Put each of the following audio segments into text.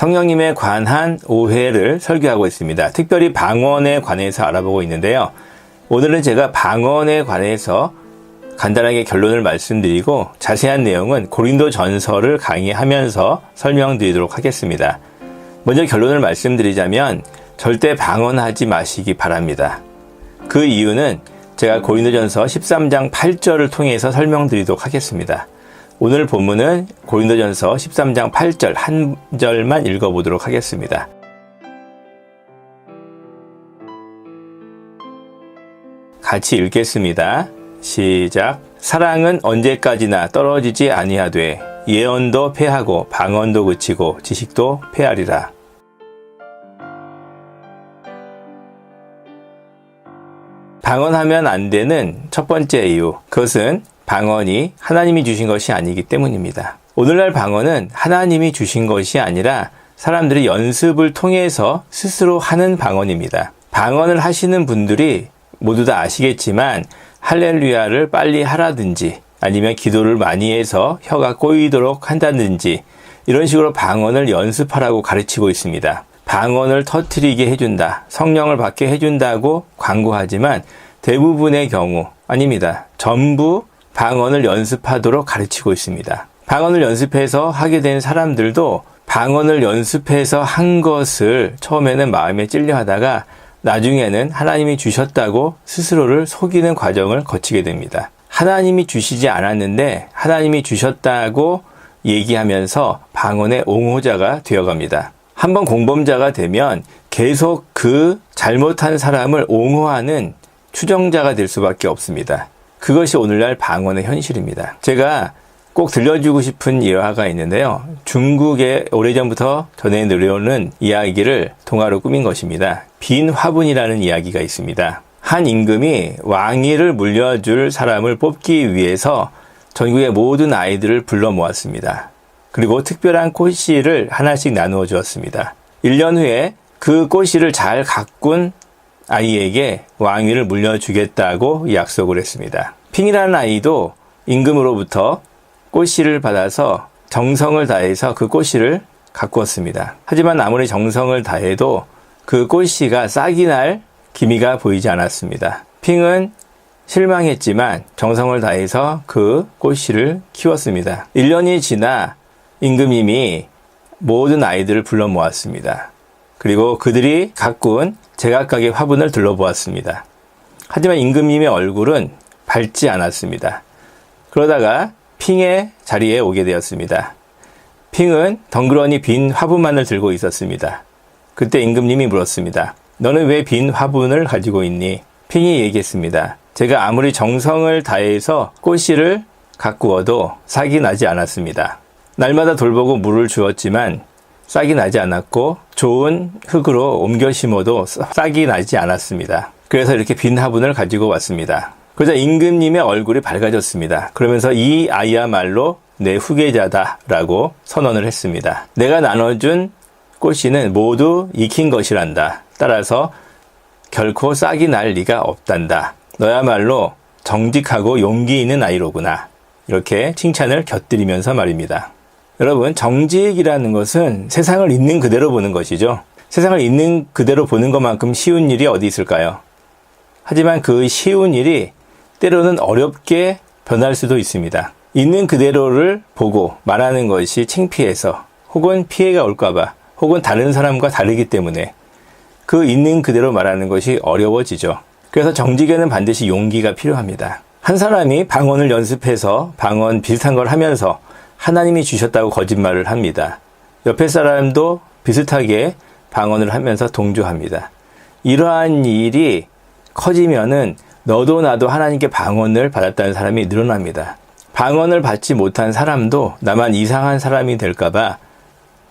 성령님에 관한 오해를 설교하고 있습니다. 특별히 방언에 관해서 알아보고 있는데요. 오늘은 제가 방언에 관해서 간단하게 결론을 말씀드리고 자세한 내용은 고린도전서를 강의하면서 설명드리도록 하겠습니다. 먼저 결론을 말씀드리자면 절대 방언하지 마시기 바랍니다. 그 이유는 제가 고린도전서 13장 8절을 통해서 설명드리도록 하겠습니다. 오늘 본문은 고린도전서 13장 8절 한 절만 읽어보도록 하겠습니다. 같이 읽겠습니다. 시작. 사랑은 언제까지나 떨어지지 아니하되 예언도 패하고 방언도 그치고 지식도 패하리라. 방언하면 안 되는 첫 번째 이유, 그것은 방언이 하나님이 주신 것이 아니기 때문입니다. 오늘날 방언은 하나님이 주신 것이 아니라 사람들이 연습을 통해서 스스로 하는 방언입니다. 방언을 하시는 분들이 모두 다 아시겠지만 할렐루야를 빨리 하라든지 아니면 기도를 많이 해서 혀가 꼬이도록 한다든지 이런 식으로 방언을 연습하라고 가르치고 있습니다. 방언을 터뜨리게 해준다, 성령을 받게 해준다고 광고하지만 대부분의 경우 아닙니다. 전부 방언을 연습하도록 가르치고 있습니다. 방언을 연습해서 하게 된 사람들도 방언을 연습해서 한 것을 처음에는 마음에 찔려 하다가 나중에는 하나님이 주셨다고 스스로를 속이는 과정을 거치게 됩니다. 하나님이 주시지 않았는데 하나님이 주셨다고 얘기하면서 방언의 옹호자가 되어갑니다. 한번 공범자가 되면 계속 그 잘못한 사람을 옹호하는 추정자가 될 수밖에 없습니다. 그것이 오늘날 방언의 현실입니다. 제가 꼭 들려주고 싶은 일화가 있는데요. 중국에 오래전부터 전해 내려오는 이야기를 동화로 꾸민 것입니다. 빈 화분이라는 이야기가 있습니다. 한 임금이 왕위를 물려줄 사람을 뽑기 위해서 전국의 모든 아이들을 불러 모았습니다. 그리고 특별한 꽃씨를 하나씩 나누어 주었습니다. 1년 후에 그 꽃씨를 잘 가꾼 아이에게 왕위를 물려주겠다고 약속을 했습니다. 핑이라는 아이도 임금으로부터 꽃씨를 받아서 정성을 다해서 그 꽃씨를 가꾸었습니다. 하지만 아무리 정성을 다해도 그 꽃씨가 싹이 날 기미가 보이지 않았습니다. 핑은 실망했지만 정성을 다해서 그 꽃씨를 키웠습니다. 1년이 지나 임금님이 모든 아이들을 불러 모았습니다. 그리고 그들이 가꾼 제각각의 화분을 둘러보았습니다. 하지만 임금님의 얼굴은 밝지 않았습니다. 그러다가 핑의 자리에 오게 되었습니다. 핑은 덩그러니 빈 화분만을 들고 있었습니다. 그때 임금님이 물었습니다. 너는 왜 빈 화분을 가지고 있니? 핑이 얘기했습니다. 제가 아무리 정성을 다해서 꽃씨를 가꾸어도 싹이 나지 않았습니다. 날마다 돌보고 물을 주었지만 싹이 나지 않았고 좋은 흙으로 옮겨 심어도 싹이 나지 않았습니다. 그래서 이렇게 빈 화분을 가지고 왔습니다. 그러자 임금님의 얼굴이 밝아졌습니다. 그러면서 이 아이야말로 내 후계자다라고 선언을 했습니다. 내가 나눠준 꽃씨는 모두 익힌 것이란다. 따라서 결코 싹이 날 리가 없단다. 너야말로 정직하고 용기 있는 아이로구나. 이렇게 칭찬을 곁들이면서 말입니다. 여러분, 정직이라는 것은 세상을 있는 그대로 보는 것이죠. 세상을 있는 그대로 보는 것만큼 쉬운 일이 어디 있을까요? 하지만 그 쉬운 일이 때로는 어렵게 변할 수도 있습니다. 있는 그대로를 보고 말하는 것이 창피해서 혹은 피해가 올까봐 혹은 다른 사람과 다르기 때문에 그 있는 그대로 말하는 것이 어려워지죠. 그래서 정직에는 반드시 용기가 필요합니다. 한 사람이 방언을 연습해서 방언 비슷한 걸 하면서 하나님이 주셨다고 거짓말을 합니다. 옆에 사람도 비슷하게 방언을 하면서 동조합니다. 이러한 일이 커지면은 너도 나도 하나님께 방언을 받았다는 사람이 늘어납니다. 방언을 받지 못한 사람도 나만 이상한 사람이 될까봐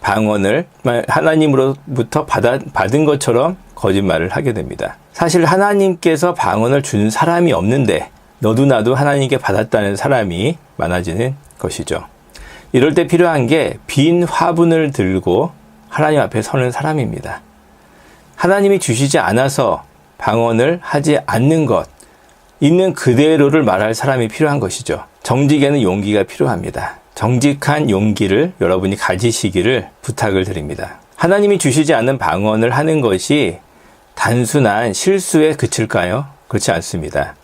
방언을 하나님으로부터 받은 것처럼 거짓말을 하게 됩니다. 사실 하나님께서 방언을 준 사람이 없는데 너도 나도 하나님께 받았다는 사람이 많아지는 것이죠. 이럴 때 필요한 게 빈 화분을 들고 하나님 앞에 서는 사람입니다. 하나님이 주시지 않아서 방언을 하지 않는 것, 있는 그대로를 말할 사람이 필요한 것이죠. 정직에는 용기가 필요합니다. 정직한 용기를 여러분이 가지시기를 부탁을 드립니다. 하나님이 주시지 않는 방언을 하는 것이 단순한 실수에 그칠까요? 그렇지 않습니다.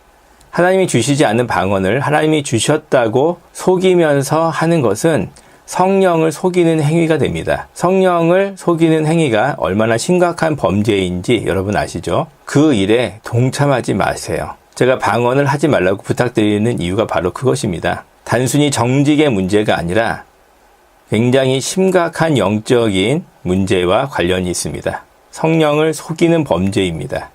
하나님이 주시지 않는 방언을 하나님이 주셨다고 속이면서 하는 것은 성령을 속이는 행위가 됩니다. 성령을 속이는 행위가 얼마나 심각한 범죄인지 여러분 아시죠? 그 일에 동참하지 마세요. 제가 방언을 하지 말라고 부탁드리는 이유가 바로 그것입니다. 단순히 정직의 문제가 아니라 굉장히 심각한 영적인 문제와 관련이 있습니다. 성령을 속이는 범죄입니다.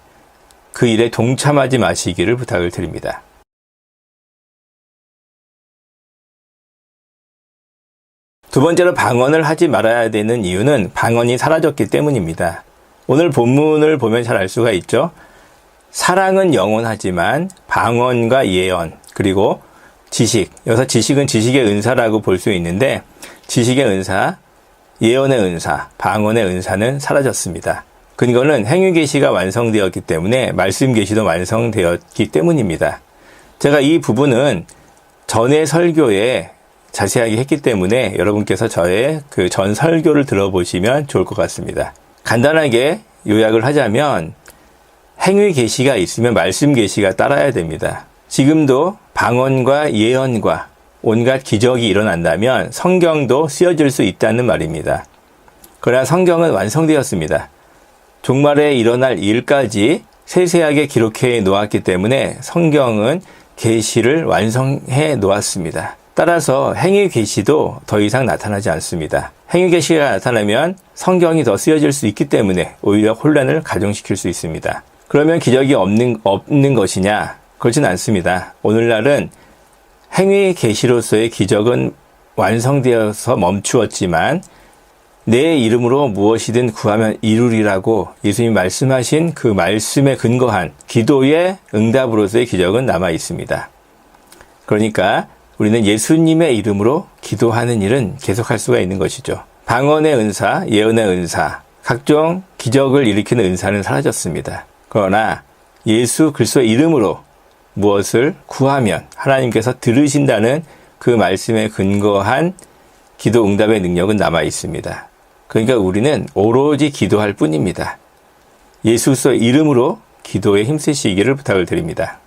그 일에 동참하지 마시기를 부탁을 드립니다. 두 번째로 방언을 하지 말아야 되는 이유는 방언이 사라졌기 때문입니다. 오늘 본문을 보면 잘 알 수가 있죠. 사랑은 영원하지만 방언과 예언 그리고 지식, 여기서 지식은 지식의 은사라고 볼 수 있는데 지식의 은사, 예언의 은사, 방언의 은사는 사라졌습니다. 그거는 행위 계시가 완성되었기 때문에 말씀 계시도 완성되었기 때문입니다. 제가 이 부분은 전의 설교에 자세하게 했기 때문에 여러분께서 저의 그 전 설교를 들어보시면 좋을 것 같습니다. 간단하게 요약을 하자면 행위 계시가 있으면 말씀 계시가 따라야 됩니다. 지금도 방언과 예언과 온갖 기적이 일어난다면 성경도 쓰여질 수 있다는 말입니다. 그러나 성경은 완성되었습니다. 종말에 일어날 일까지 세세하게 기록해 놓았기 때문에 성경은 계시를 완성해 놓았습니다. 따라서 행위 계시도 더 이상 나타나지 않습니다. 행위 계시가 나타나면 성경이 더 쓰여질 수 있기 때문에 오히려 혼란을 가중시킬 수 있습니다. 그러면 기적이 없는 것이냐? 그렇진 않습니다. 오늘날은 행위 계시로서의 기적은 완성되어서 멈추었지만 내 이름으로 무엇이든 구하면 이루리라고 예수님이 말씀하신 그 말씀에 근거한 기도의 응답으로서의 기적은 남아 있습니다. 그러니까 우리는 예수님의 이름으로 기도하는 일은 계속할 수가 있는 것이죠. 방언의 은사, 예언의 은사, 각종 기적을 일으키는 은사는 사라졌습니다. 그러나 예수 그리스도의 이름으로 무엇을 구하면 하나님께서 들으신다는 그 말씀에 근거한 기도 응답의 능력은 남아 있습니다. 그러니까 우리는 오로지 기도할 뿐입니다. 예수 그리스도의 이름으로 기도에 힘쓰시기를 부탁을 드립니다.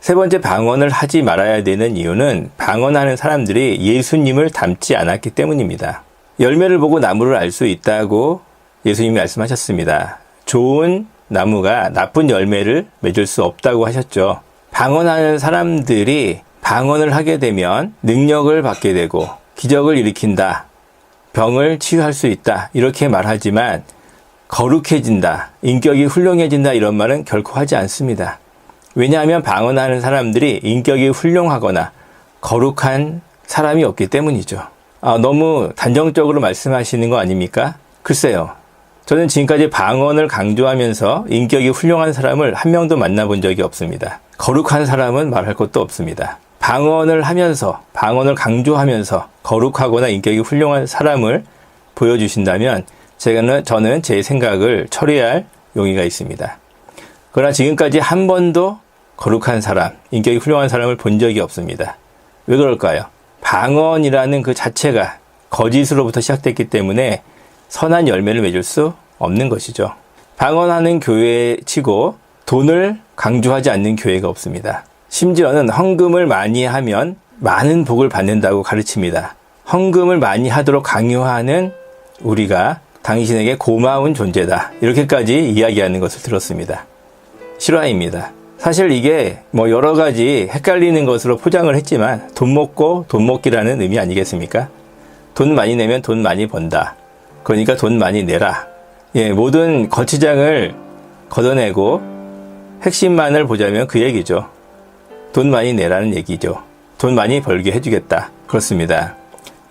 세 번째, 방언을 하지 말아야 되는 이유는 방언하는 사람들이 예수님을 닮지 않았기 때문입니다. 열매를 보고 나무를 알 수 있다고 예수님이 말씀하셨습니다. 좋은 나무가 나쁜 열매를 맺을 수 없다고 하셨죠. 방언하는 사람들이 방언을 하게 되면 능력을 받게 되고 기적을 일으킨다, 병을 치유할 수 있다 이렇게 말하지만 거룩해진다, 인격이 훌륭해진다 이런 말은 결코 하지 않습니다. 왜냐하면 방언하는 사람들이 인격이 훌륭하거나 거룩한 사람이 없기 때문이죠. 너무 단정적으로 말씀하시는 거 아닙니까? 글쎄요. 저는 지금까지 방언을 강조하면서 인격이 훌륭한 사람을 한 명도 만나본 적이 없습니다. 거룩한 사람은 말할 것도 없습니다. 방언을 하면서, 방언을 강조하면서 거룩하거나 인격이 훌륭한 사람을 보여주신다면 저는 제 생각을 처리할 용의가 있습니다. 그러나 지금까지 한 번도 거룩한 사람, 인격이 훌륭한 사람을 본 적이 없습니다. 왜 그럴까요? 방언이라는 그 자체가 거짓으로부터 시작됐기 때문에 선한 열매를 맺을 수 없는 것이죠. 방언하는 교회치고 돈을 강조하지 않는 교회가 없습니다. 심지어는 헌금을 많이 하면 많은 복을 받는다고 가르칩니다. 헌금을 많이 하도록 강요하는 우리가 당신에게 고마운 존재다. 이렇게까지 이야기하는 것을 들었습니다. 실화입니다. 사실 이게 여러 가지 헷갈리는 것으로 포장을 했지만 돈 먹고 돈 먹기라는 의미 아니겠습니까? 돈 많이 내면 돈 많이 번다. 그러니까 돈 많이 내라. 모든 거치장을 걷어내고 핵심만을 보자면 그 얘기죠. 돈 많이 내라는 얘기죠. 돈 많이 벌게 해주겠다. 그렇습니다.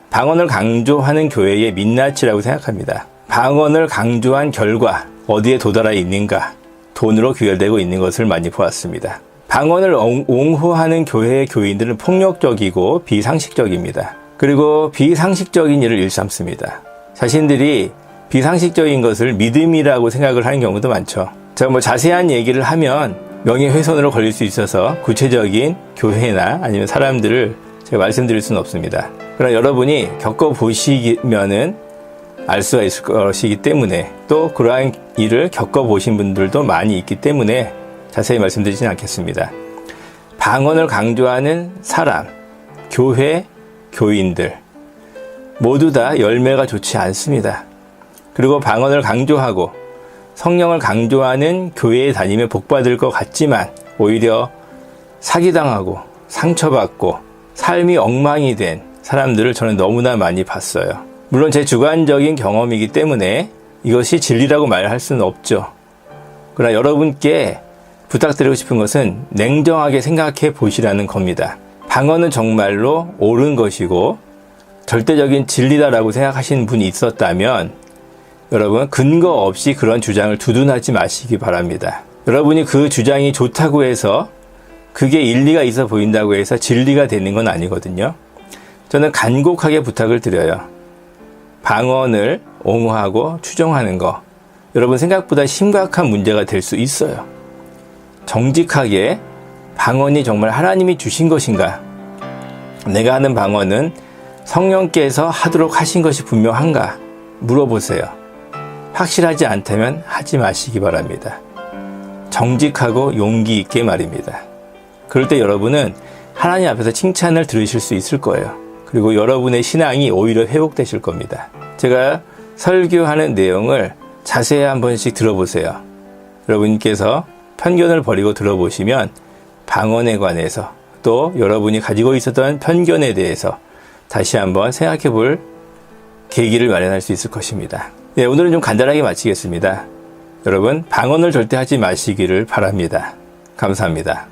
방언을 강조하는 교회의 민낯이라고 생각합니다. 방언을 강조한 결과 어디에 도달해 있는가? 돈으로 귀결되고 있는 것을 많이 보았습니다. 방언을 옹호하는 교회의 교인들은 폭력적이고 비상식적입니다. 그리고 비상식적인 일을 일삼습니다. 자신들이 비상식적인 것을 믿음이라고 생각을 하는 경우도 많죠. 제가 자세한 얘기를 하면 명예훼손으로 걸릴 수 있어서 구체적인 교회나 아니면 사람들을 제가 말씀드릴 수는 없습니다. 그러나 여러분이 겪어보시면은 알 수가 있을 것이기 때문에 또 그러한 일을 겪어보신 분들도 많이 있기 때문에 자세히 말씀드리진 않겠습니다. 방언을 강조하는 사람, 교회, 교인들 모두 다 열매가 좋지 않습니다. 그리고 방언을 강조하고 성령을 강조하는 교회에 다니면 복받을 것 같지만 오히려 사기당하고 상처받고 삶이 엉망이 된 사람들을 저는 너무나 많이 봤어요. 물론 제 주관적인 경험이기 때문에 이것이 진리라고 말할 수는 없죠. 그러나 여러분께 부탁드리고 싶은 것은 냉정하게 생각해 보시라는 겁니다. 방언은 정말로 옳은 것이고 절대적인 진리다라고 생각하시는 분이 있었다면 여러분 근거 없이 그런 주장을 두둔하지 마시기 바랍니다. 여러분이 그 주장이 좋다고 해서 그게 일리가 있어 보인다고 해서 진리가 되는 건 아니거든요. 저는 간곡하게 부탁을 드려요. 방언을 옹호하고 추종하는 거 여러분 생각보다 심각한 문제가 될 수 있어요. 정직하게 방언이 정말 하나님이 주신 것인가? 내가 하는 방언은 성령께서 하도록 하신 것이 분명한가? 물어보세요. 확실하지 않다면 하지 마시기 바랍니다. 정직하고 용기 있게 말입니다. 그럴 때 여러분은 하나님 앞에서 칭찬을 들으실 수 있을 거예요. 그리고 여러분의 신앙이 오히려 회복되실 겁니다. 제가 설교하는 내용을 자세히 한 번씩 들어보세요. 여러분께서 편견을 버리고 들어보시면 방언에 관해서 또 여러분이 가지고 있었던 편견에 대해서 다시 한번 생각해 볼 계기를 마련할 수 있을 것입니다. 네, 오늘은 좀 간단하게 마치겠습니다. 여러분, 방언을 절대 하지 마시기를 바랍니다. 감사합니다.